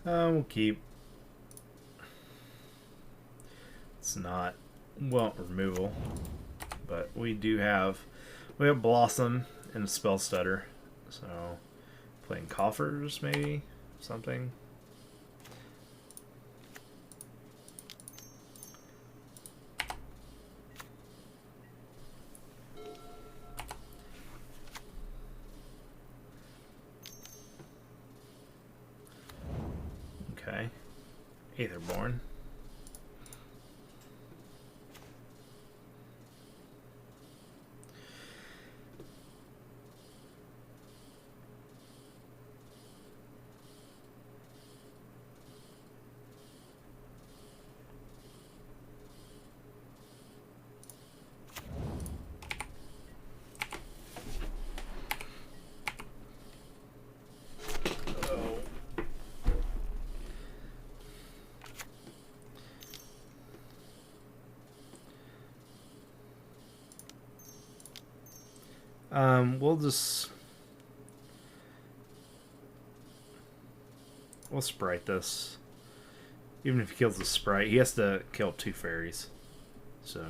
We'll keep. It's not, well, removal, but we have Blossom and a Spell Stutter, so playing Coffers maybe something. Okay, Aetherborn. We'll sprite this. Even if he kills the sprite, he has to kill 2 fairies. So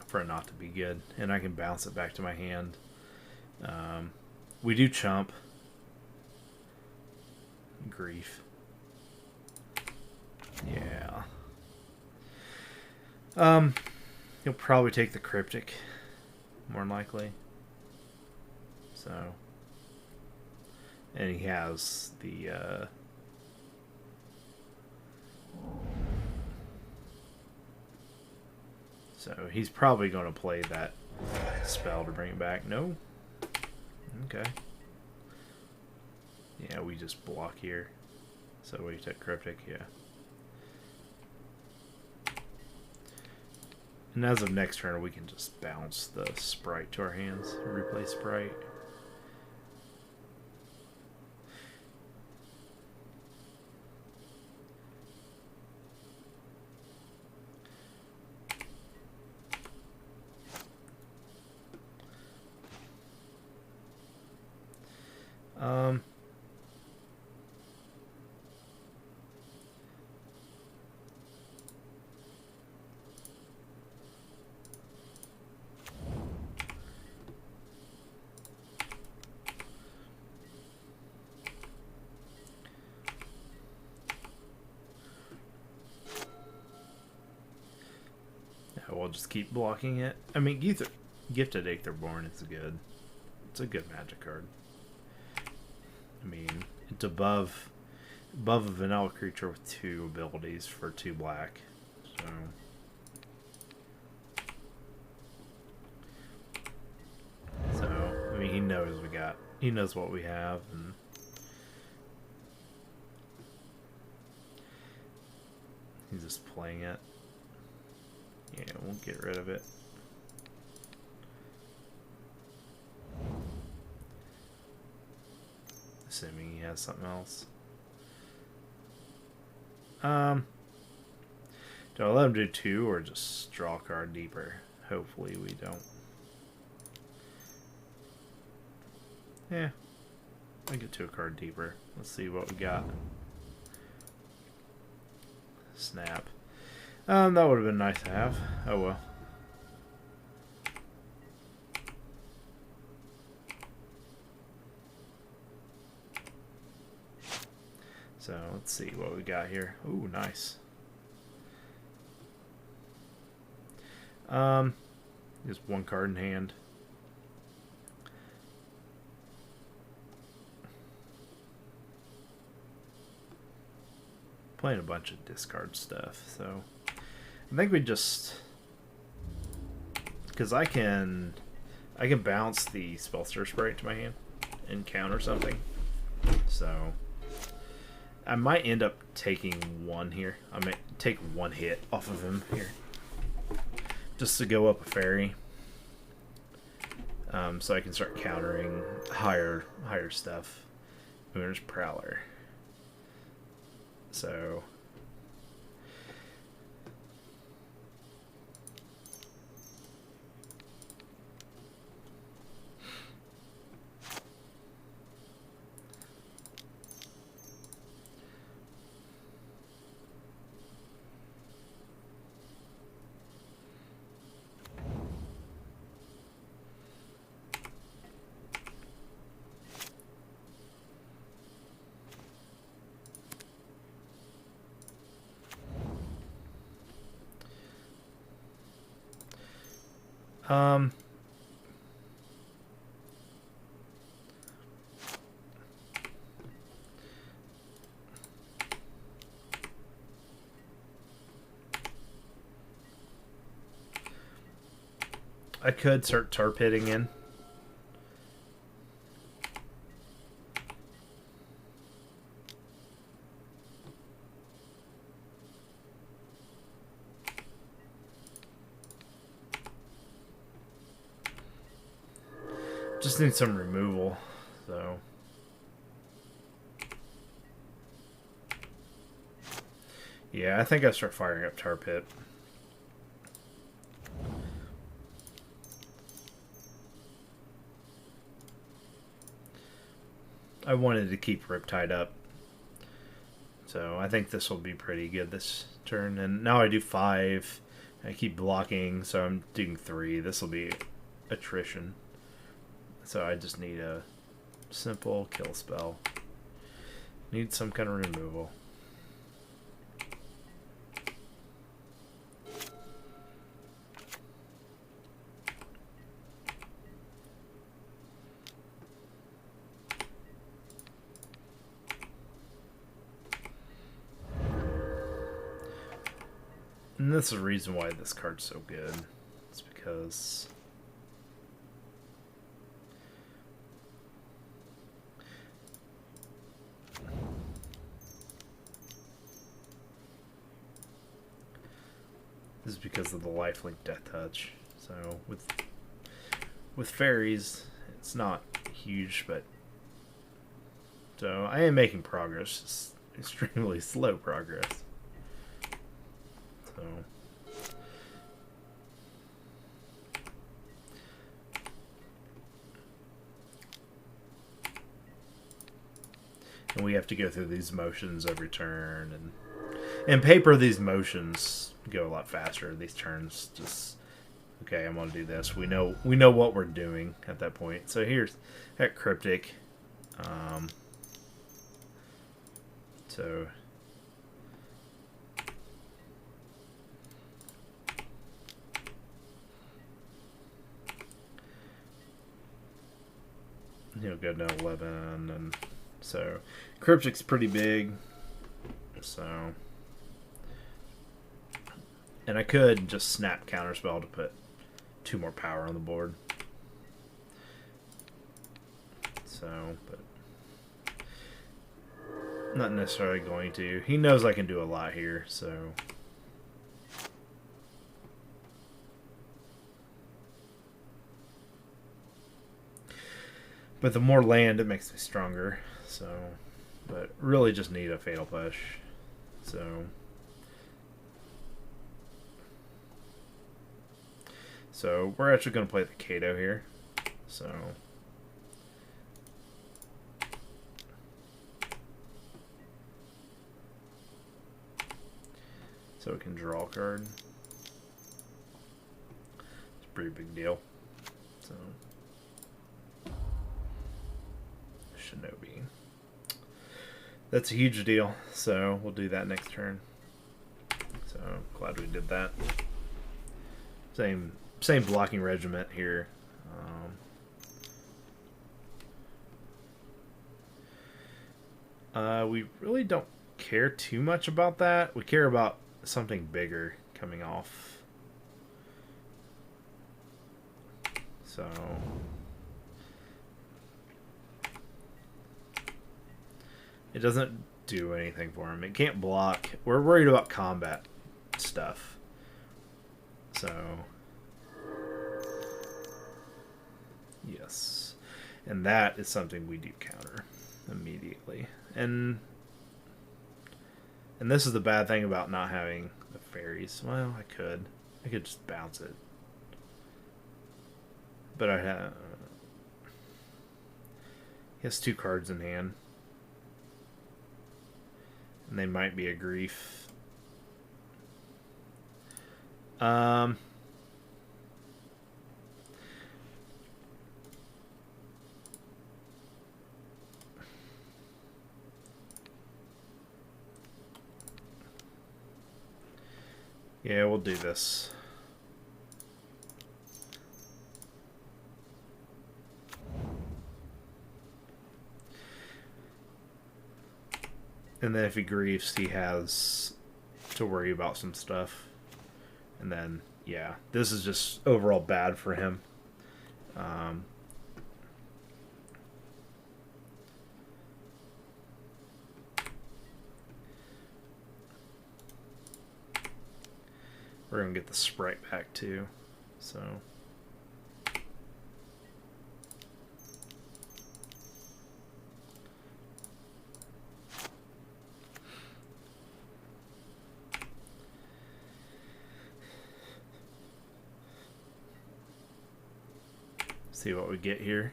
for it not to be good, and I can bounce it back to my hand. We do chump. Grief. Yeah. He'll probably take the cryptic, more than likely. So, and he has the so he's probably going to play that spell to bring it back. No. Okay. Yeah, we just block here. So we take cryptic, yeah. And as of next turn, we can just bounce the sprite to our hands, replay sprite. We'll just keep blocking it. I mean, Gifted Aetherborn is good. It's a good magic card. I mean, it's above a vanilla creature with 2 abilities for 2 black. So I mean, he knows what we have, and he's just playing it. Yeah, we'll get rid of it. Assuming he has something else. Do I let him do 2 or just draw a card deeper? Hopefully we don't. Yeah. I'll get to a card deeper. Let's see what we got. Snap. That would have been nice to have. Oh well. So let's see what we got here. Ooh, nice. Just 1 card in hand. Playing a bunch of discard stuff, so I think we just, because I can bounce the Spellster Sprite to my hand and counter something. So I might end up taking 1 here. I might take 1 hit off of him here, just to go up a Faerie, so I can start countering higher stuff. There's Prowler. So Um, I could start tar pitting in. Just need some removal, so. Yeah, I think I start firing up Tar Pit. I wanted to keep Riptide up. So I think this will be pretty good this turn. And now I do 5. I keep blocking, so I'm doing 3. This will be attrition. So I just need a simple kill spell. Need some kind of removal. And this is the reason why this card's so good. It's because this is because of the lifelink Death Touch. So with Faeries, it's not huge, but so I am making progress. It's extremely slow progress. So and we have to go through these motions every turn, and in paper these motions go a lot faster. These turns just okay, I'm gonna do this. We know what we're doing at that point. So here's that Cryptic. So he'll go down 11, and so Cryptic's pretty big. So, and I could just snap Counterspell to put 2 more power on the board. So, but not necessarily going to. He knows I can do a lot here, so. But the more land, it makes me stronger. So, but really just need a Fatal Push. So we're actually going to play the Kato here. So we can draw a card. It's a pretty big deal. So Shinobi. That's a huge deal. So we'll do that next turn. So glad we did that. Same blocking regiment here. We really don't care too much about that. We care about something bigger coming off. So it doesn't do anything for him. It can't block. We're worried about combat stuff. So yes. And that is something we do counter immediately. And this is the bad thing about not having the Faeries. Well, I could just bounce it. But I have he has 2 cards in hand. And they might be a grief. Yeah, we'll do this. And then if he griefs, he has to worry about some stuff. And then, yeah, this is just overall bad for him. We're going to get the sprite back too. So... see what we get here.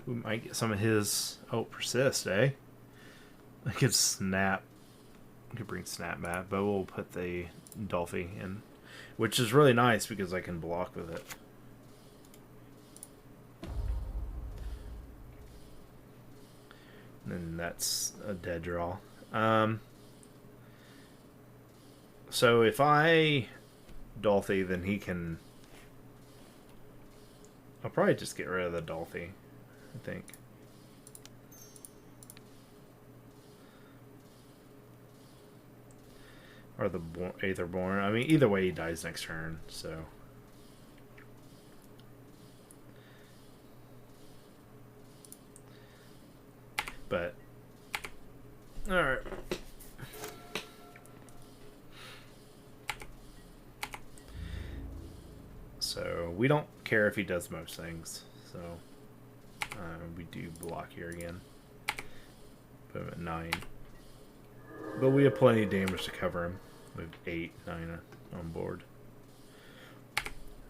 We might get some of his... Oh, Persist, eh? I could snap. I could bring snap back, but we'll put the Dolphy in. Which is really nice because I can block with it. And that's a dead draw. So if I Dolphy, then he can... I'll probably just get rid of the Dolphy, I think. Or the Aetherborn. I mean, either way he dies next turn, so... But... Alright. So, we don't care if he does most things. So, we do block here again. Put him at 9. But we have plenty of damage to cover him. We have 8, 9 on board.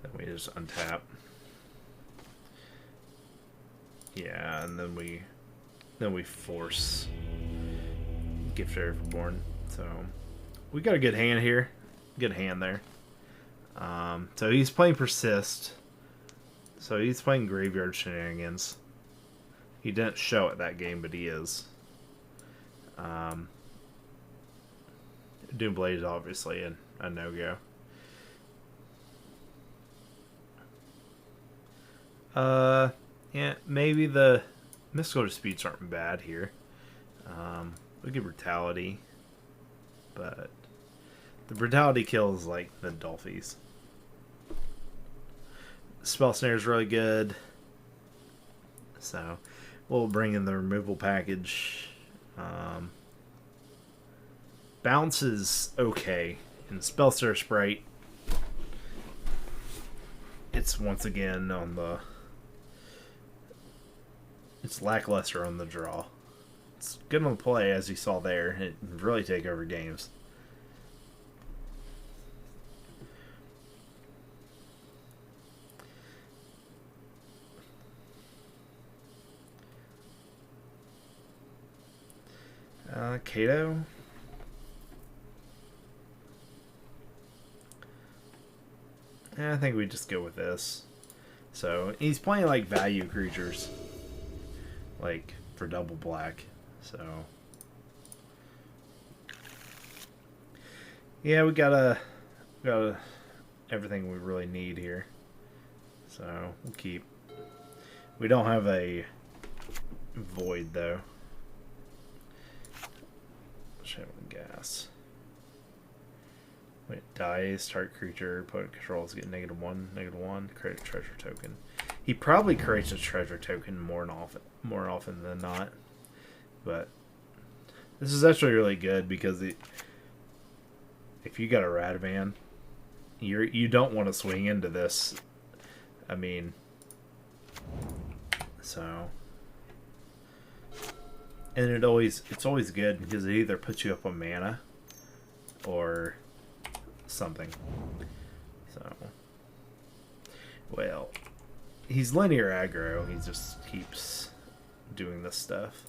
Then we just untap. Yeah, and then we force Gift Aetherborn. So, we got a good hand here. Good hand there. So he's playing Persist. So he's playing Graveyard Shenanigans. He didn't show it that game, but he is. Doomblade is obviously a no-go. Yeah, maybe the Mystical Disputes aren't bad here. We get Brutality. But the Brutality kills, like, the Dolphies. Spell Snare is really good. So, we'll bring in the removal package. Bounce is okay. And Spell Snare Sprite, it's once again on the... It's lackluster on the draw. It's good on the play, as you saw there. It can really take over games. GOTO. I think we just go with this. So, he's playing like value creatures. Like, for double black. So, yeah, we got everything we really need here. So, we'll keep. We don't have a void, though. Shaman Gas. When it dies, target creature, opponent controls get -1, create a treasure token. He probably creates a treasure token more often than not. But this is actually really good because if you got a Radavan, you don't want to swing into this. I mean, so, and it's always good because it either puts you up on mana or something. So, well, he's linear aggro. He just keeps doing this stuff.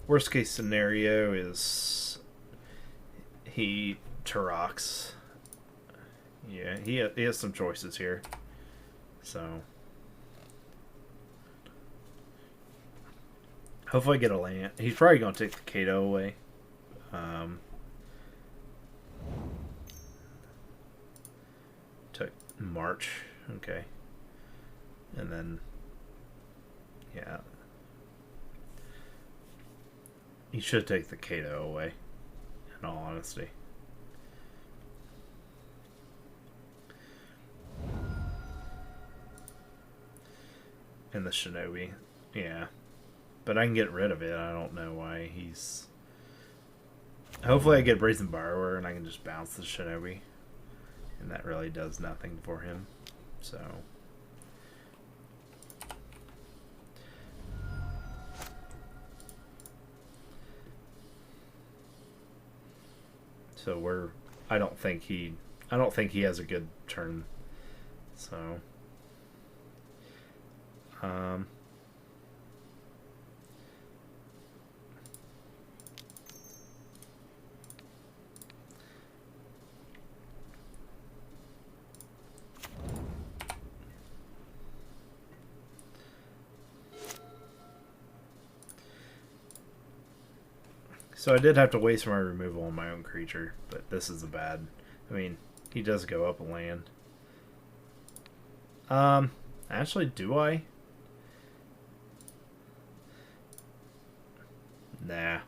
Worst case scenario is he Tarox. Yeah, he has some choices here. So hopefully I get a land. He's probably going to take the GOTO away. March. Okay. And then, yeah. He should take the Kato away, in all honesty. And the Shinobi. Yeah. But I can get rid of it. I don't know why he's... Hopefully I get Brazen Borrower and I can just bounce the Shinobi. And that really does nothing for him. So... So we're... I don't think he has a good turn. So... So I did have to waste my removal on my own creature, but this is a bad... I mean, he does go up a land. Actually, do I? Nah.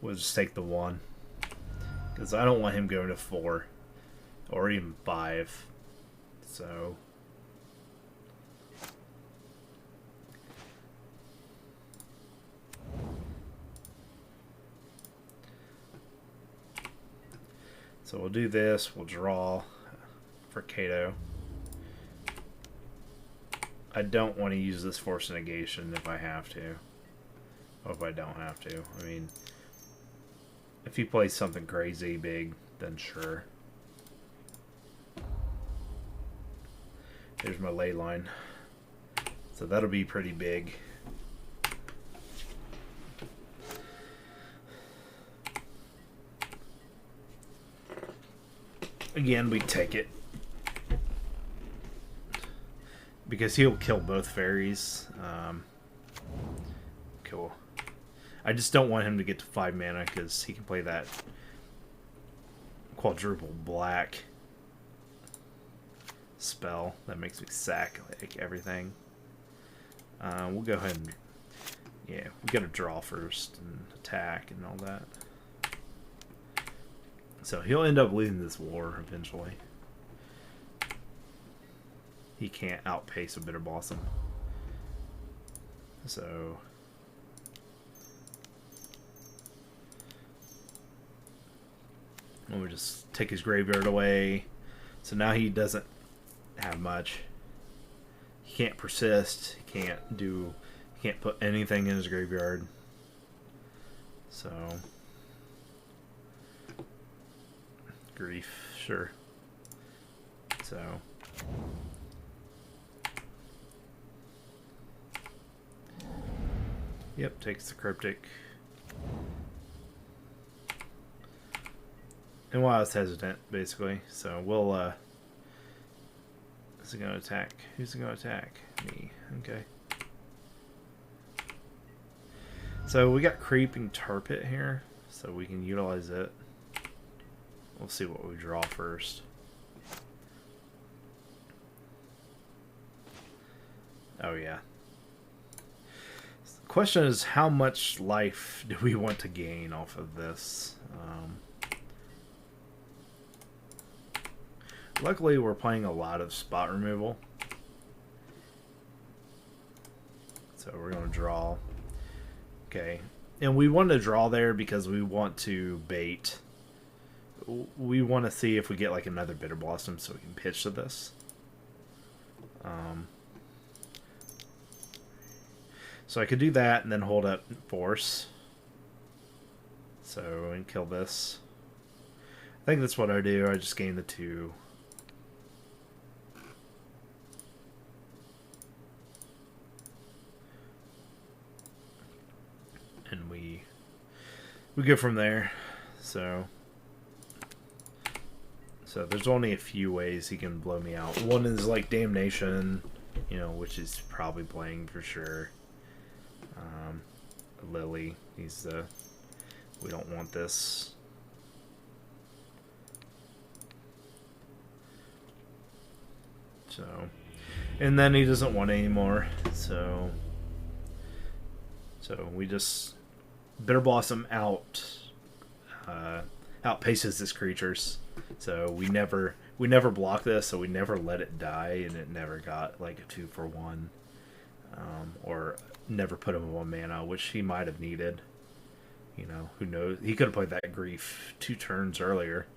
We'll just take the 1. Because I don't want him going to 4. Or even 5. So... So we'll do this, we'll draw for Kato. I don't want to use this Force Negation if I have to. Or if I don't have to. I mean, if he plays something crazy big, then sure. There's my ley line. So that'll be pretty big. Again, we take it. Because he'll kill both Faeries. Cool. I just don't want him to get to 5 mana because he can play that quadruple black spell that makes me sack like everything. We'll go ahead and... Yeah, we gotta draw first and attack and all that. So he'll end up losing this war eventually. He can't outpace a Bitter Blossom. So... we'll just take his graveyard away. So now he doesn't have much. He can't persist. He can't put anything in his graveyard. So... grief, sure. So... Yep, takes the Cryptic. And well, I was hesitant, basically. So we'll, is it going to attack? Who's it going to attack? Me. Okay. So we got Creeping Tar Pit here, so we can utilize it. We'll see what we draw first. Oh, yeah. The question is, how much life do we want to gain off of this? Luckily, we're playing a lot of spot removal. So we're going to draw. Okay. And we want to draw there because we want to bait. We want to see if we get like another Bitter Blossom so we can pitch to this. So I could do that and then hold up Force. So, and kill this. I think that's what I do. I just gain the 2. And we go from there. So there's only a few ways he can blow me out. One is like Damnation, you know, which is probably playing for sure. Lily, he's the... we don't want this. So, and then he doesn't want anymore. So we just Bitter Blossom outpaces his creatures. So we never block this. So we never let it die, and it never got like a 2-for-1, or never put him on mana, which he might have needed. You know, who knows? He could have played that Grief 2 turns earlier.